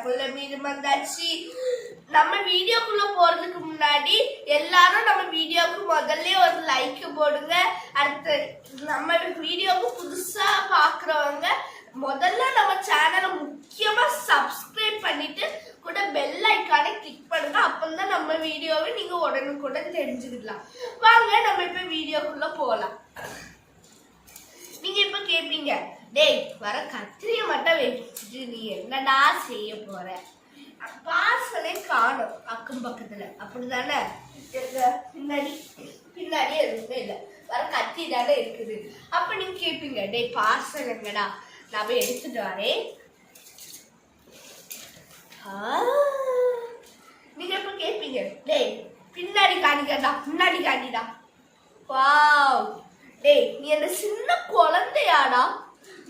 புள்ள மீன் வந்தாச்சு. நம்ம வீடியோக்குள்ள போறதுக்கு முன்னாடி எல்லாரும் நம்ம வீடியோக்கு முதல்ல ஒரு லைக் போடுங்க. அடுத்து நம்ம வீடியோக்கு புதுசா பாக்குறவங்க முதல்ல நம்ம சேனலை முக்கியமா சப்ஸ்கிரைப் பண்ணிட்டு கூட பெல் ஐக்கானை கிளிக் பண்ணுங்க. அப்பதான் நம்ம வீடியோவை நீங்க உடனுக்குடன் தெரிஞ்சுக்கலாம். வாங்க நம்ம இப்ப வீடியோக்குள்ள போலாம். நீங்க இப்ப கேப்பீங்க, டேய் வர கத்திரிய மட்டும் வச்சுட்டு நீ என்னடா செய்ய போற? பார்சலே காணும் அக்கம் பக்கத்துல, அப்படிதானே? பின்னாடி பின்னாடி எதுவுமே இல்லை, வர கத்தி தானே இருக்குது. அப்ப நீங்க கேப்பீங்க, டேய் பார்சல் எங்கடா? நான் எடுத்துட்டு வரேன். நீங்க இப்ப கேப்பீங்க, டேய் பின்னாடி காணிக்கடா, முன்னாடி காணிடா. வாவ், டேய் நீ என்ன சின்ன குழந்தையாடா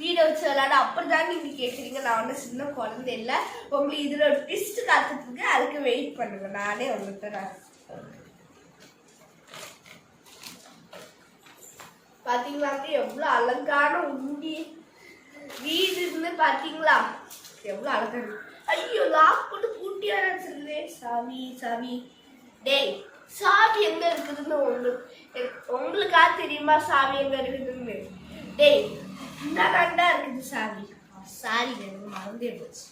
வீடை வச்சு விளையாட? அப்படிதான் நீங்க கேக்குறீங்க. நான் ஒன்னும் சின்ன குழந்தை இல்லை. உங்களுக்கு இதுல ஒரு ட்விஸ்ட் காத்துட்டு இருக்கு, அதுக்கு வெயிட் பண்ணுங்க. நானே உங்களுக்கு பாத்தீங்களா எவ்வளவு அழகான உண்டி வீடு இருந்து பாத்தீங்களா? எவ்வளவு அழகா. ஐயோ லாக் போட்டு பூட்டியா வச்சிருந்தேன். சாவி சாவி. டேய் சாவி எங்க இருக்குதுன்னு உங்களுக்கா தெரியுமா சாவி எங்க இருக்குதுன்னு? டேய் இந்தாண்டா இருக்குது சாவி. சாரி எனக்கு மறந்தே போச்சு.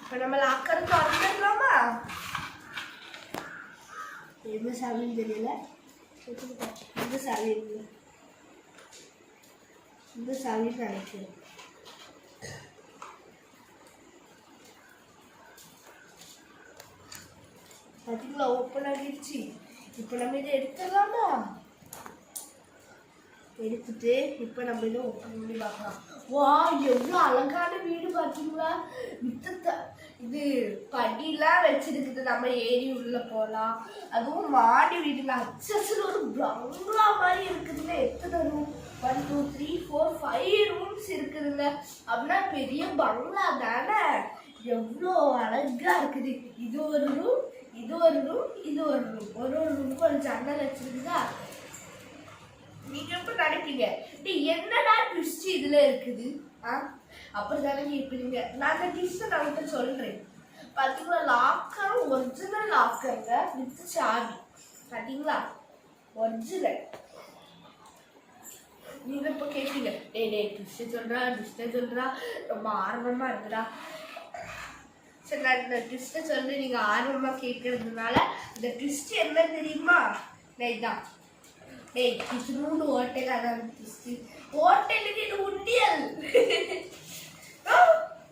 இப்ப நம்ம லாக்கருக்கு வந்துடலாமா? எந்த சாவின்னு தெரியல. இந்த சாவி இருக்கு, இந்த சாவி நினைக்கிறேன். பாத்தீங்களா ஓப்பன் ஆகிடுச்சு. இப்ப நம்ம இதை எடுத்துடலாமா? எடுத்துட்டு இப்ப நம்ம இதை ஓப்பன் பண்ணி பார்க்கலாம். வா எவ்வளவு அழகான வீடு பாத்தீங்களா? இது படியெல்லாம் வச்சிருக்குது, நம்ம ஏறி உள்ள போலாம். அதுவும் மாடி வீடுல அச்சஸ்ல ஒரு பங்களா மாதிரி இருக்குதுங்க. எத்தனை ரூம்? 1 2 3 4 5 ரூம்ஸ் இருக்குதுங்க. அப்படின்னா பெரிய பங்களா தானே? எவ்வளோ அழகா இருக்குது. இது ஒரு ரூம், இது ஒரு ரூம், இது ஒரு ரூம். ஒரு ஒரு ரூமுக்கு ஒரு ஜன்னல் வச்சிருக்குதா? நீங்க எப்ப நினைப்பீங்க, என்னடா ட்விஸ்ட் இதுல இருக்குது? அப்படிதானே கேட்பீங்க. நான் அந்த ட்விஸ்ட் நான் சொல்றேன். பாத்தீங்களா லாக்கர் ஒரிஜினல் லாக்கருங்க வித் சாவி. பாத்தீங்களா ஒரிஜினல். நீங்க இப்ப கேட்பீங்க, டேய் டேய் ட்விஸ்ட் சொல்றா ரொம்ப ஆர்வமா இருக்குடா. சரி நான் இந்த ட்விஸ்ட்டை சொல்லி நீங்க ஆர்வமா கேட்கறதுனால இந்த ட்விஸ்ட் என்ன தெரியுமா? இதான். டேய் இது நூறு ஹோட்டல். அதான் ட்விஸ்ட். ஹோட்டலுக்கு இது உண்டியல்.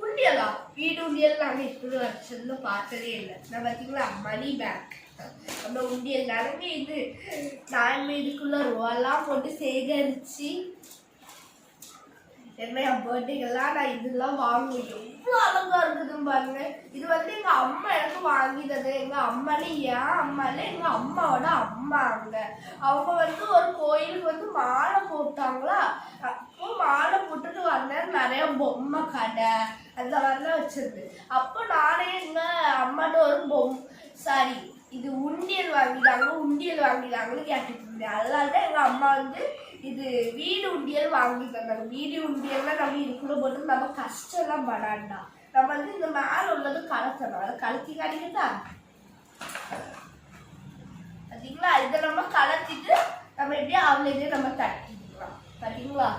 உண்டியலா? வீடு உண்டியல் நாங்க இப்படி வருஷத்துல பார்த்ததே இல்லை. நான் பாத்தீங்களா மணி பேக் நம்ம உண்டியல் தானங்க இது. நான் இதுக்குள்ள ரூபாலாம் போட்டு சேகரிச்சு என்ன என் பர்த்டேக்கெல்லாம் நான் இதெல்லாம் வாங்குவேன். எவ்வளோ அழகா இருக்குதுன்னு பாருங்க. இது எங்க அம்மா எனக்கு வாங்கினது. எங்க அம்மாலே என் அம்மாலே எங்க அம்மாவோட அம்மா. அவங்க ஒரு கோயிலுக்கு மாலை போட்டாங்களா. அப்போ மாலை போட்டுட்டு வந்தேன். நிறைய பொம்மை கடை அந்த மாதிரிலாம் வச்சிருந்து. அப்போ நானே எங்க அம்மாட்ட ஒரு இது உண்டியல் வாங்கிட்டாங்கன்னு கேட்டுட்டு இருந்தேன். அதனாலதான் எங்க அம்மா இது வீடு உண்டியல் வாங்கி தந்தாங்க. வீடு உண்டியல்னா நம்ம இதுக்குள்ள போட்டு நம்ம கஷ்டம் எல்லாம் படாண்டா. நம்ம இந்த மேல உள்ளது கலத்தணும். அதை கலத்தி காட்டிக்கிட்டா பாத்தீங்களா? இதை நம்ம கலத்திட்டு நம்ம எப்படியா அவளையே நம்ம தட்டிக்கலாம். பாத்தீங்களா?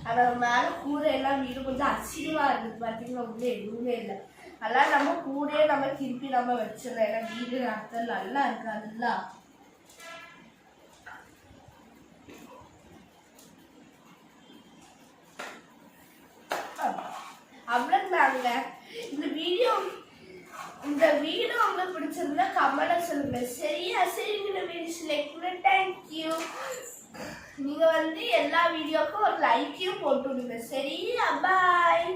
ஆனா மேல கூரை எல்லாம் வீடு கொஞ்சம் அசிங்கமா இருக்குது. பாத்தீங்களா உள்ள எதுவுமே இல்லை. அதெல்லாம் நம்ம கூரையே நம்ம திருப்பி நம்ம வச்சிடலாம். ஏன்னா வீடு அர்த்தம் நல்லா இருக்காதுல்ல. அவ்வளவுதாங்க இந்த வீடியோ. இந்த வீடியோ உங்களுக்கு பிடிச்சிருந்தா கமெண்ட்ல சொல்லுங்க. சரியா? சரிங்க வீடியோ. தேங்க்யூ. நீங்க எல்லா வீடியோக்கும் ஒரு லைக்கையும் போட்டு விடுங்க. சரியா? பாய்.